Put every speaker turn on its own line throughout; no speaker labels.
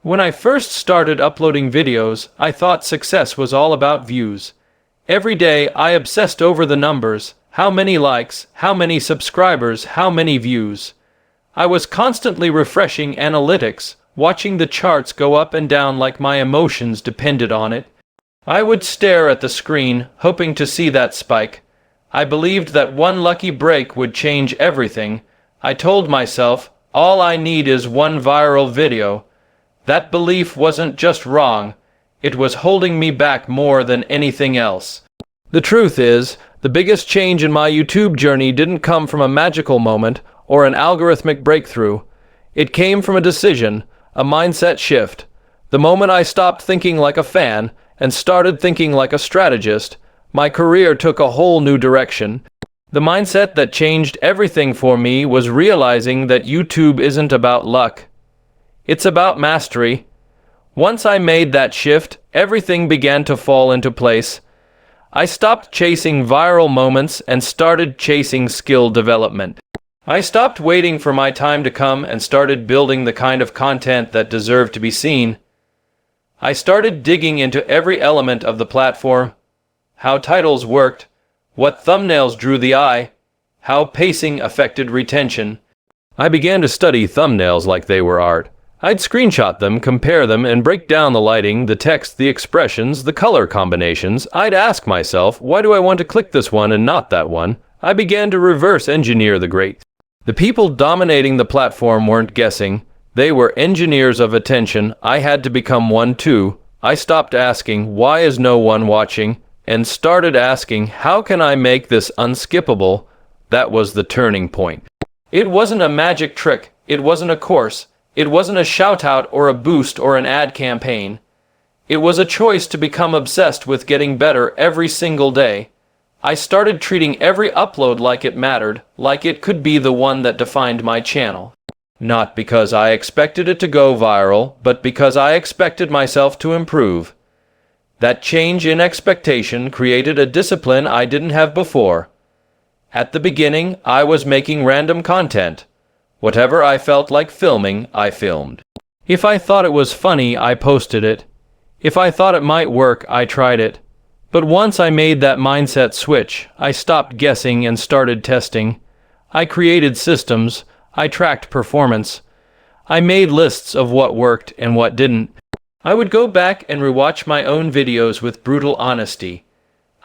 When I first started uploading videos, I thought success was all about views. Every day, I obsessed over the numbers, how many likes, how many subscribers, how many views. I was constantly refreshing analytics, watching the charts go up and down like my emotions depended on it. I would stare at the screen, hoping to see that spike. I believed that one lucky break would change everything. I told myself, all I need is one viral video. That belief wasn't just wrong, it was holding me back more than anything else. The truth is, the biggest change in my YouTube journey didn't come from a magical moment or an algorithmic breakthrough. It came from a decision, a mindset shift. The moment I stopped thinking like a fan and started thinking like a strategist, my career took a whole new direction. The mindset that changed everything for me was realizing that YouTube isn't about luck. It's about mastery. Once I made that shift, everything began to fall into place. I stopped chasing viral moments and started chasing skill development. I stopped waiting for my time to come and started building the kind of content that deserved to be seen. I started digging into every element of the platform, how titles worked, what thumbnails drew the eye, how pacing affected retention. I began to study thumbnails like they were art. I'd screenshot them, compare them, and break down the lighting, the text, the expressions, the color combinations. I'd ask myself, why do I want to click this one and not that one? I began to reverse engineer the great. The people dominating the platform weren't guessing. They were engineers of attention. I had to become one too. I stopped asking, why is no one watching? And started asking, how can I make this unskippable? That was the turning point. It wasn't a magic trick. It wasn't a course. It wasn't a shout-out or a boost or an ad campaign. It was a choice to become obsessed with getting better every single day. I started treating every upload like it mattered, like it could be the one that defined my channel. Not because I expected it to go viral, but because I expected myself to improve. That change in expectation created a discipline I didn't have before. At the beginning, I was making random content. Whatever I felt like filming, I filmed. If I thought it was funny, I posted it. If I thought it might work, I tried it. But once I made that mindset switch, I stopped guessing and started testing. I created systems. I tracked performance. I made lists of what worked and what didn't. I would go back and rewatch my own videos with brutal honesty.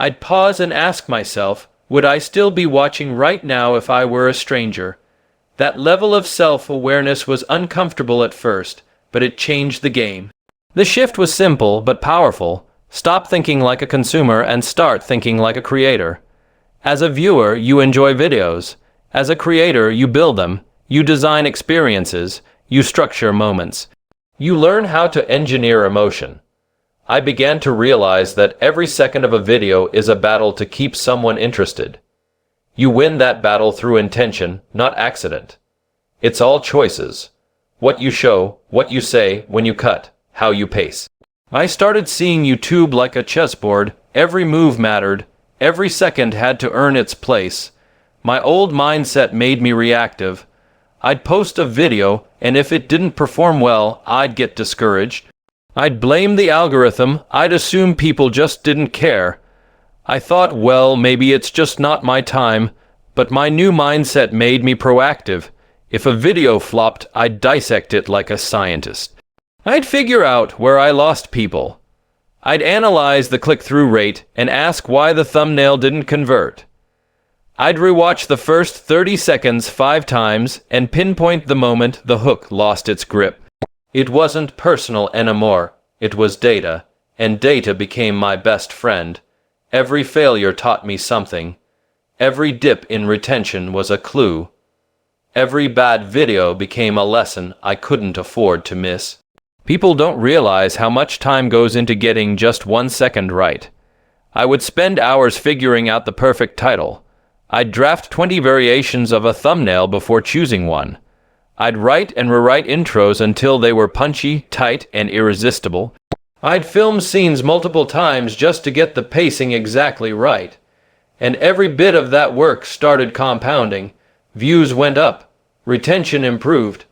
I'd pause and ask myself, would I still be watching right now if I were a stranger? That level of self-awareness was uncomfortable at first, but it changed the game. The shift was simple but powerful. Stop thinking like a consumer and start thinking like a creator. As a viewer, you enjoy videos. As a creator, you build them. You design experiences. You structure moments. You learn how to engineer emotion. I began to realize that every second of a video is a battle to keep someone interested. You win that battle through intention, not accident. It's all choices. What you show, what you say, when you cut, how you pace. I started seeing YouTube like a chessboard. Every move mattered. Every second had to earn its place. My old mindset made me reactive. I'd post a video, and if it didn't perform well, I'd get discouraged. I'd blame the algorithm. I'd assume people just didn't care. I thought, well, maybe it's just not my time, but my new mindset made me proactive. If a video flopped, I'd dissect it like a scientist. I'd figure out where I lost people. I'd analyze the click-through rate and ask why the thumbnail didn't convert. I'd rewatch the first 30 seconds 5 times and pinpoint the moment the hook lost its grip. It wasn't personal anymore. It was data, and data became my best friend. Every failure taught me something. Every dip in retention was a clue. Every bad video became a lesson I couldn't afford to miss. People don't realize how much time goes into getting just 1 second right. I would spend hours figuring out the perfect title. I'd draft 20 variations of a thumbnail before choosing one. I'd write and rewrite intros until they were punchy, tight, and irresistible. I'd film scenes multiple times just to get the pacing exactly right. And every bit of that work started compounding. Views went up. Retention improved.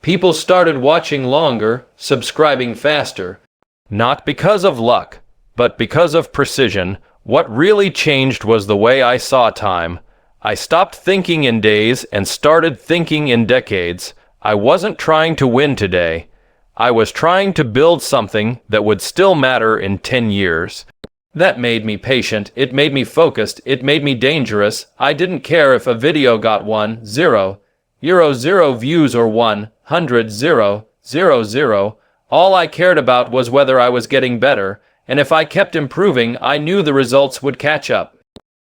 People started watching longer, subscribing faster. Not because of luck, but because of precision. What really changed was the way I saw time. I stopped thinking in days and started thinking in decades. I wasn't trying to win today. I was trying to build something that would still matter in 10 years. That made me patient, it made me focused, it made me dangerous. I didn't care if a video got 0 views or 100,000. All I cared about was whether I was getting better, and if I kept improving, I knew the results would catch up.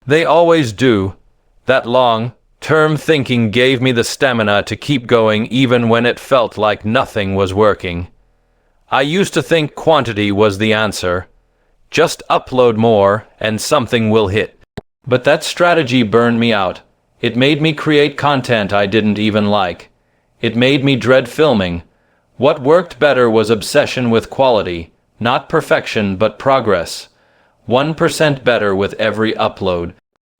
They always do. That long-term thinking gave me the stamina to keep going even when it felt like nothing was working. I used to think quantity was the answer. Just upload more and something will hit. But that strategy burned me out. It made me create content I didn't even like. It made me dread filming. What worked better was obsession with quality, not perfection but progress. 1% better with every upload.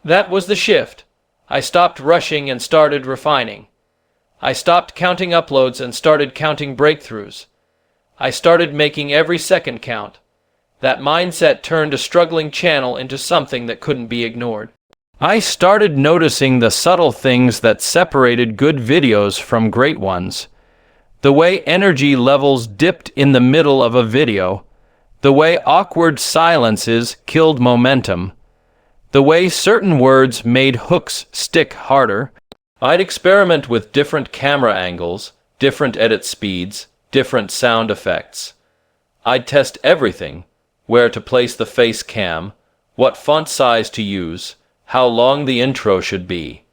That was the shift. I stopped rushing and started refining. I stopped counting uploads and started counting breakthroughs. I started making every second count. That mindset turned a struggling channel into something that couldn't be ignored. I started noticing the subtle things that separated good videos from great ones. The way energy levels dipped in the middle of a video. The way awkward silences killed momentum. The way certain words made hooks stick harder. I'd experiment with different camera angles, different edit speeds, different sound effects. I'd test everything. Where to place the face cam, what font size to use, how long the intro should be.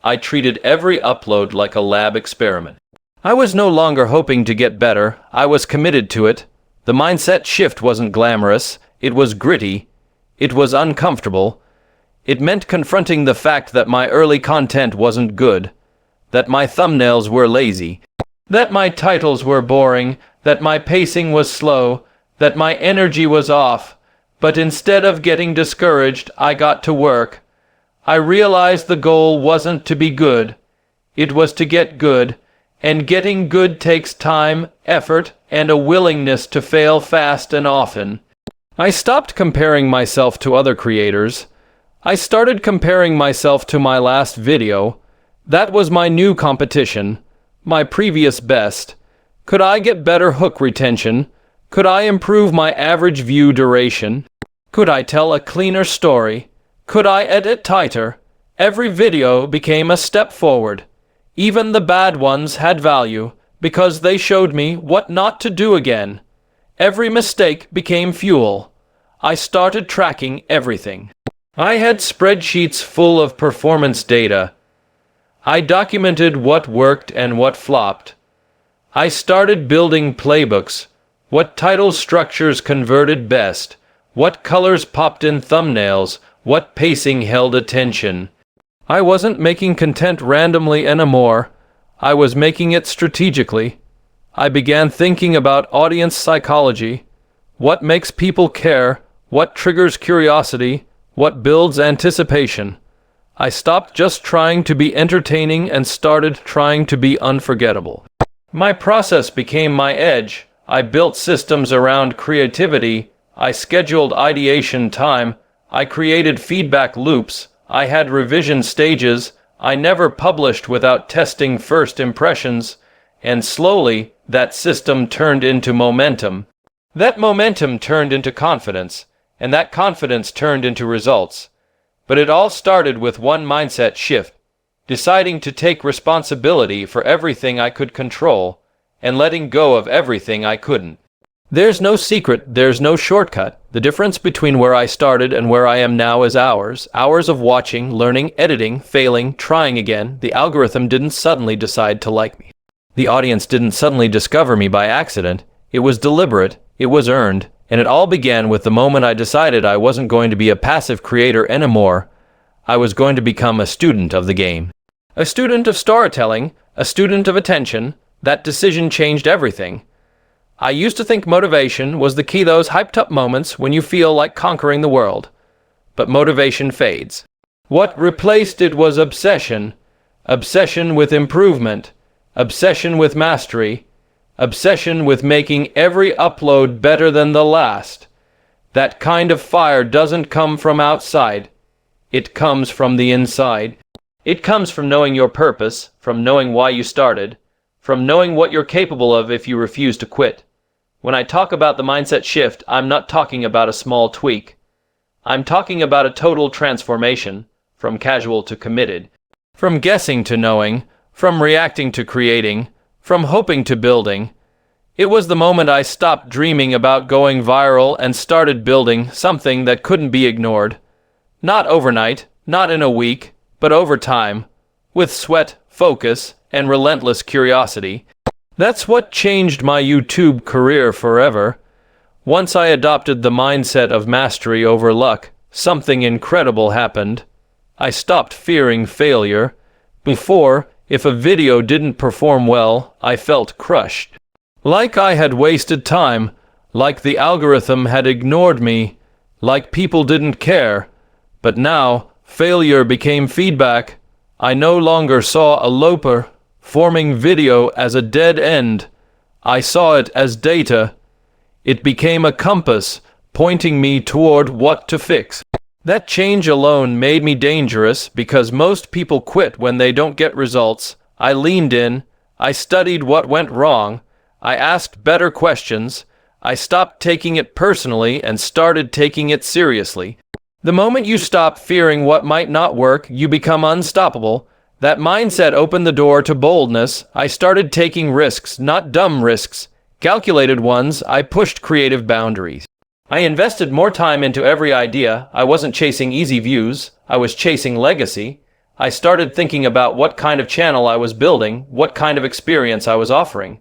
I treated every upload like a lab experiment. I was no longer hoping to get better, I was committed to it. The mindset shift wasn't glamorous, it was gritty, it was uncomfortable. It meant confronting the fact that my early content wasn't good, that my thumbnails were lazy, that my titles were boring, that my pacing was slow, that my energy was off. But instead of getting discouraged, I got to work. I realized the goal wasn't to be good. It was to get good, and getting good takes time, effort, and a willingness to fail fast and often. I stopped comparing myself to other creators. I started comparing myself to my last video. That was my new competition, my previous best. Could I get better hook retention? Could I improve my average view duration? Could I tell a cleaner story? Could I edit tighter? Every video became a step forward. Even the bad ones had value, because they showed me what not to do again. Every mistake became fuel. I started tracking everything. I had spreadsheets full of performance data. I documented what worked and what flopped. I started building playbooks. What title structures converted best? What colors popped in thumbnails? What pacing held attention? I wasn't making content randomly anymore. I was making it strategically. I began thinking about audience psychology. What makes people care? What triggers curiosity? What builds anticipation? I stopped just trying to be entertaining and started trying to be unforgettable. My process became my edge. I built systems around creativity, I scheduled ideation time, I created feedback loops, I had revision stages, I never published without testing first impressions, and slowly that system turned into momentum. That momentum turned into confidence, and that confidence turned into results. But it all started with one mindset shift, deciding to take responsibility for everything I could control, and letting go of everything I couldn't. There's no secret, there's no shortcut. The difference between where I started and where I am now is hours. Hours of watching, learning, editing, failing, trying again. The algorithm didn't suddenly decide to like me. The audience didn't suddenly discover me by accident. It was deliberate, it was earned, and it all began with the moment I decided I wasn't going to be a passive creator anymore. I was going to become a student of the game. A student of storytelling, a student of attention. That decision changed everything. I used to think motivation was the key, those hyped-up moments when you feel like conquering the world. But motivation fades. What replaced it was obsession. Obsession with improvement. obsession with mastery, obsession with making every upload better than the last. That kind of fire doesn't come from outside. It comes from the inside. It comes from knowing your purpose, from knowing why you started, from knowing what you're capable of if you refuse to quit. When I talk about the mindset shift, I'm not talking about a small tweak. I'm talking about a total transformation, from casual to committed, from guessing to knowing, from reacting to creating, from hoping to building. It was the moment I stopped dreaming about going viral and started building something that couldn't be ignored. Not overnight, not in a week, but over time, with sweat, focus, and relentless curiosity. That's what changed my YouTube career forever. Once I adopted the mindset of mastery over luck, something incredible happened. I stopped fearing failure. Before, if a video didn't perform well, I felt crushed. Like I had wasted time, like the algorithm had ignored me, like people didn't care. But now, failure became feedback. I no longer saw a low-performing video as a dead end. I saw it as data. It became a compass, pointing me toward what to fix. That change alone made me dangerous because most people quit when they don't get results. I leaned in. I studied what went wrong. I asked better questions. I stopped taking it personally and started taking it seriously. The moment you stop fearing what might not work, you become unstoppable. That mindset opened the door to boldness. I started taking risks, not dumb risks, calculated ones. I pushed creative boundaries. I invested more time into every idea. I wasn't chasing easy views. I was chasing legacy. I started thinking about what kind of channel I was building, what kind of experience I was offering.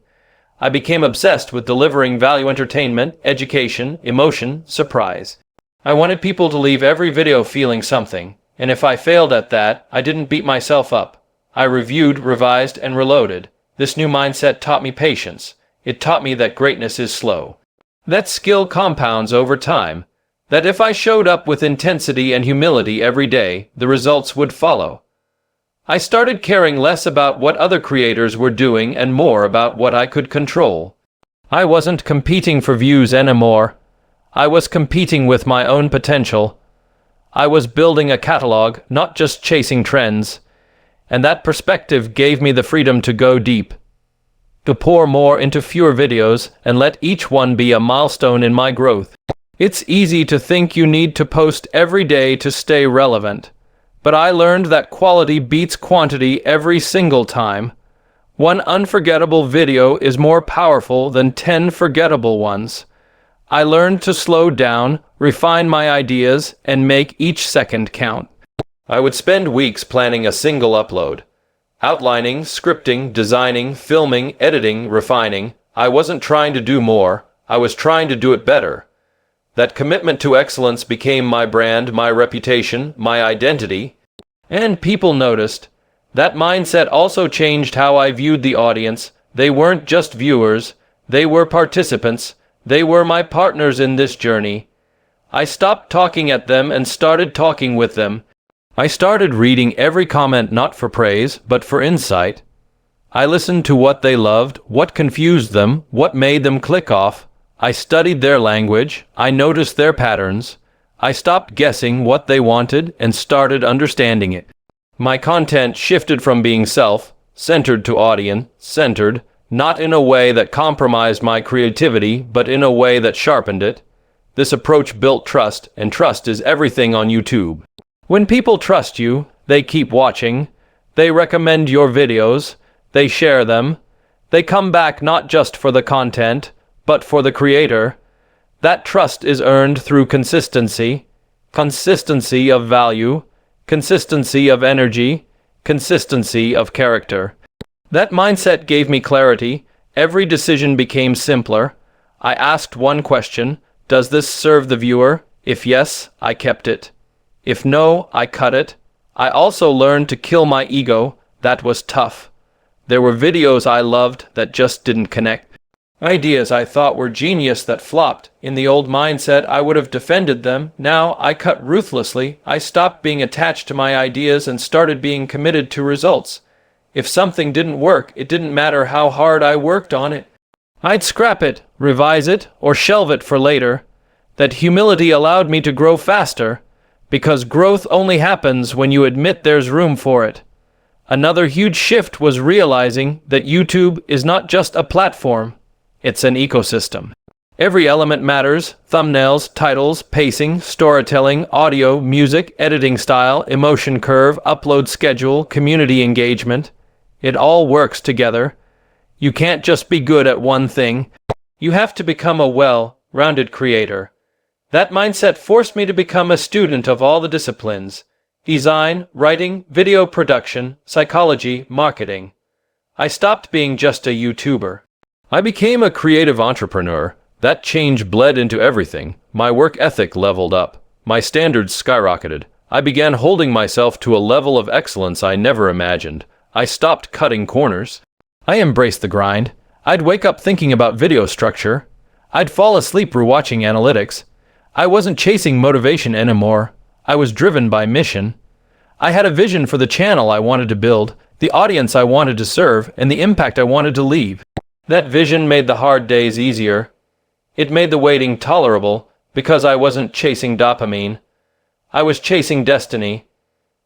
I became obsessed with delivering value entertainment, education, emotion, surprise. I wanted people to leave every video feeling something, and if I failed at that, I didn't beat myself up. I reviewed, revised, and reloaded. This new mindset taught me patience. It taught me that greatness is slow. That skill compounds over time. That if I showed up with intensity and humility every day, the results would follow. I started caring less about what other creators were doing and more about what I could control. I wasn't competing for views anymore. I was competing with my own potential. I was building a catalog, not just chasing trends. And that perspective gave me the freedom to go deep, to pour more into fewer videos and let each one be a milestone in my growth. It's easy to think you need to post every day to stay relevant. But I learned that quality beats quantity every single time. One unforgettable video is more powerful than 10 forgettable ones. I learned to slow down, refine my ideas, and make each second count. I would spend weeks planning a single upload. Outlining, scripting, designing, filming, editing, refining. I wasn't trying to do more. I was trying to do it better. That commitment to excellence became my brand, my reputation, my identity. And people noticed. That mindset also changed how I viewed the audience. They weren't just viewers. They were participants. They were my partners in this journey. I stopped talking at them and started talking with them. I started reading every comment not for praise, but for insight. I listened to what they loved, what confused them, what made them click off. I studied their language. I noticed their patterns. I stopped guessing what they wanted and started understanding it. My content shifted from being self-centered to audience-centered, not in a way that compromised my creativity, but in a way that sharpened it. This approach built trust, and trust is everything on YouTube. When people trust you, they keep watching, they recommend your videos, they share them, they come back not just for the content, but for the creator. That trust is earned through consistency of value, consistency of energy, consistency of character. That mindset gave me clarity. Every decision became simpler. I asked one question: does this serve the viewer? If yes, I kept it. If no, I cut it. I also learned to kill my ego. That was tough. There were videos I loved that just didn't connect. Ideas I thought were genius that flopped. In the old mindset, I would have defended them. Now, I cut ruthlessly. I stopped being attached to my ideas and started being committed to results. If something didn't work, it didn't matter how hard I worked on it. I'd scrap it, revise it, or shelve it for later. That humility allowed me to grow faster, because growth only happens when you admit there's room for it. Another huge shift was realizing that YouTube is not just a platform, it's an ecosystem. Every element matters: thumbnails, titles, pacing, storytelling, audio, music, editing style, emotion curve, upload schedule, community engagement. It all works together. You can't just be good at one thing. You have to become a well-rounded creator. That mindset forced me to become a student of all the disciplines: design, writing, video production, psychology, marketing. I stopped being just a YouTuber. I became a creative entrepreneur. That change bled into everything. My work ethic leveled up. My standards skyrocketed. I began holding myself to a level of excellence I never imagined. I stopped cutting corners. I embraced the grind. I'd wake up thinking about video structure. I'd fall asleep rewatching analytics. I wasn't chasing motivation anymore. I was driven by mission. I had a vision for the channel I wanted to build, the audience I wanted to serve, and the impact I wanted to leave. That vision made the hard days easier. It made the waiting tolerable, because I wasn't chasing dopamine. I was chasing destiny.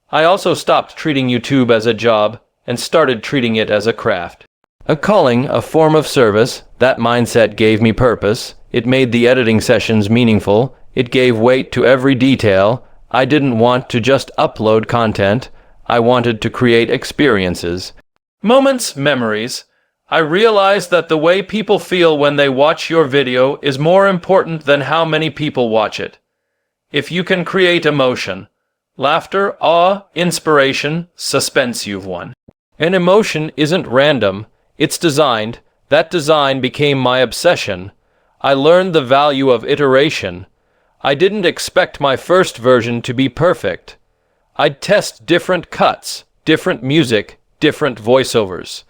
I also stopped treating YouTube as a job and started treating it as a craft. A calling, a form of service. That mindset gave me purpose. It made the editing sessions meaningful. It gave weight to every detail. I didn't want to just upload content. I wanted to create experiences. Moments, memories. I realized that the way people feel when they watch your video is more important than how many people watch it. If you can create emotion, laughter, awe, inspiration, suspense, you've won. An emotion isn't random, it's designed. That design became my obsession. I learned the value of iteration. I didn't expect my first version to be perfect. I'd test different cuts, different music, different voiceovers.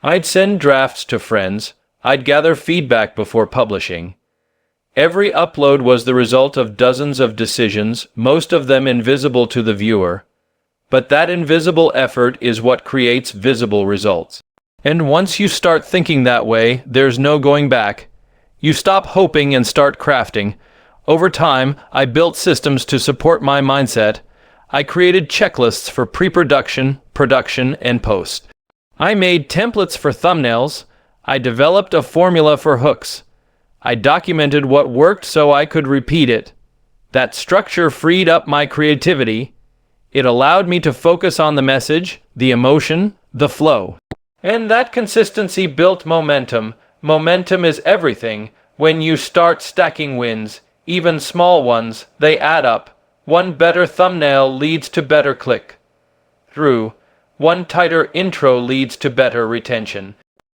I'd send drafts to friends. I'd gather feedback before publishing. Every upload was the result of dozens of decisions, most of them invisible to the viewer. But that invisible effort is what creates visible results. And once you start thinking that way, there's no going back. You stop hoping and start crafting. Over time, I built systems to support my mindset. I created checklists for pre-production, production, and post. I made templates for thumbnails. I developed a formula for hooks. I documented what worked so I could repeat it. That structure freed up my creativity. It allowed me to focus on the message, the emotion, the flow. And that consistency built momentum. Momentum is everything. When you start stacking wins, even small ones, they add up. One better thumbnail leads to better click-through. One tighter intro leads to better retention.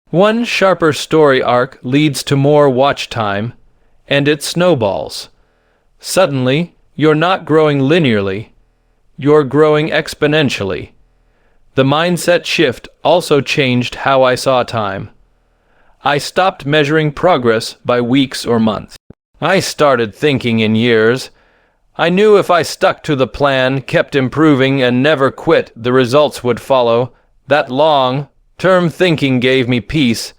One sharper story arc leads to more watch time, and it snowballs. Suddenly, you're not growing linearly. You're growing exponentially. The mindset shift also changed how I saw time. I stopped measuring progress by weeks or months. I started thinking in years. I knew if I stuck to the plan, kept improving, and never quit, the results would follow. That long-term thinking gave me peace.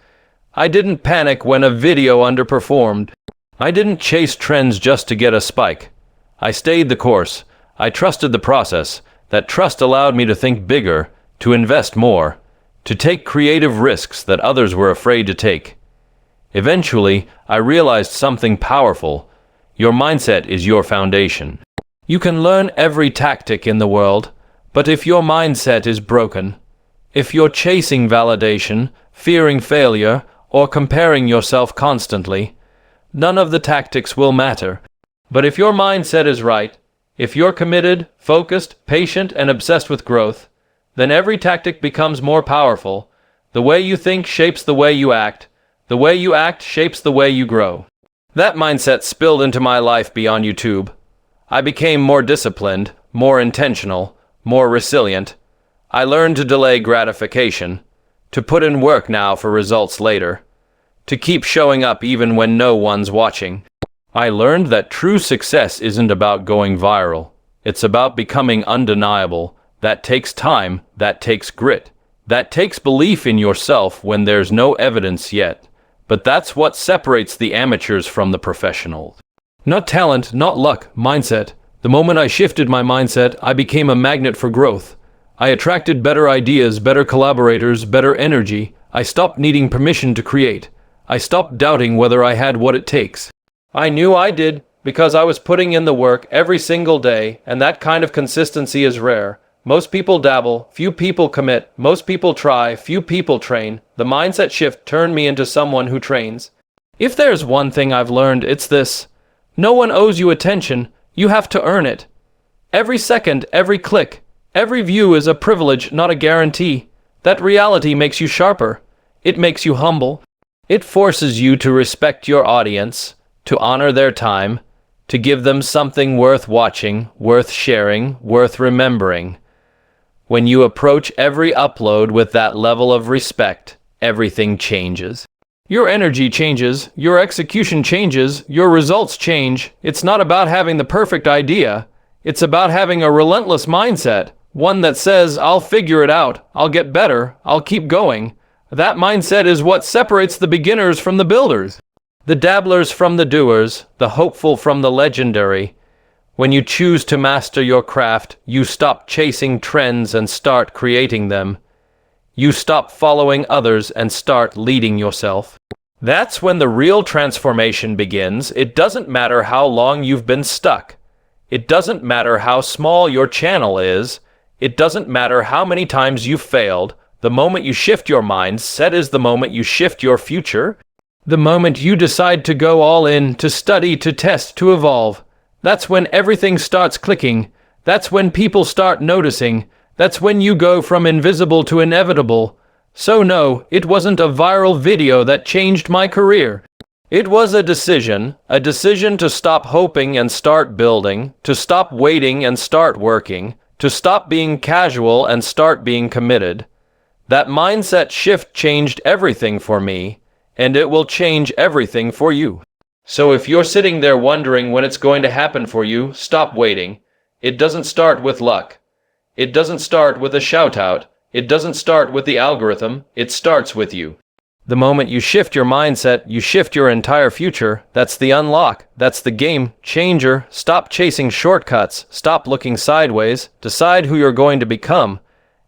I didn't panic when a video underperformed. I didn't chase trends just to get a spike. I stayed the course. I trusted the process. That trust allowed me to think bigger, to invest more, to take creative risks that others were afraid to take. Eventually, I realized something powerful. Your mindset is your foundation. You can learn every tactic in the world, but if your mindset is broken, if you're chasing validation, fearing failure, or comparing yourself constantly, none of the tactics will matter. But if your mindset is right, if you're committed, focused, patient, and obsessed with growth, then every tactic becomes more powerful. The way you think shapes the way you act. The way you act shapes the way you grow. That mindset spilled into my life beyond YouTube. I became more disciplined, more intentional, more resilient. I learned to delay gratification, to put in work now for results later, to keep showing up even when no one's watching. I learned that true success isn't about going viral. It's about becoming undeniable. That takes time, that takes grit, That takes belief in yourself when there's no evidence yet. But that's what separates the amateurs from the professionals. Not talent, not luck, mindset. The moment I shifted my mindset, I became a magnet for growth. I attracted better ideas, better collaborators, better energy. I stopped needing permission to create. I stopped doubting whether I had what it takes. I knew I did, because I was putting in the work every single day, and that kind of consistency is rare. Most people dabble, few people commit, most people try, few people train. The mindset shift turned me into someone who trains. If there's one thing I've learned, it's this. No one owes you attention, you have to earn it. Every second, every click, every view is a privilege, not a guarantee. That reality makes you sharper. It makes you humble. It forces you to respect your audience, to honor their time, to give them something worth watching, worth sharing, worth remembering. When you approach every upload with that level of respect, everything changes. Your energy changes, your execution changes, your results change. It's not about having the perfect idea. It's about having a relentless mindset, one that says, I'll figure it out, I'll get better, I'll keep going. That mindset is what separates the beginners from the builders, the dabblers from the doers, the hopeful from the legendary. When you choose to master your craft, you stop chasing trends and start creating them. You stop following others and start leading yourself. That's when the real transformation begins. It doesn't matter how long you've been stuck. It doesn't matter how small your channel is. It doesn't matter how many times you've failed. The moment you shift your mindset is the moment you shift your future. The moment you decide to go all in, to study, to test, to evolve. That's when everything starts clicking. That's when people start noticing. That's when you go from invisible to inevitable. So no, it wasn't a viral video that changed my career. It was a decision to stop hoping and start building, to stop waiting and start working, to stop being casual and start being committed. That mindset shift changed everything for me, and it will change everything for you. So if you're sitting there wondering when it's going to happen for you, stop waiting. It doesn't start with luck. It doesn't start with a shout-out. It doesn't start with the algorithm. It starts with you. The moment you shift your mindset, you shift your entire future. That's the unlock. That's the game changer. Stop chasing shortcuts. Stop looking sideways. Decide who you're going to become,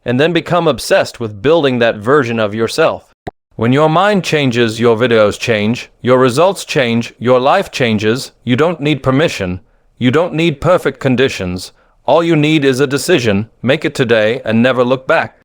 and then become obsessed with building that version of yourself. When your mind changes, your videos change, your results change, your life changes. You don't need permission. You don't need perfect conditions. All you need is a decision. Make it today and never look back.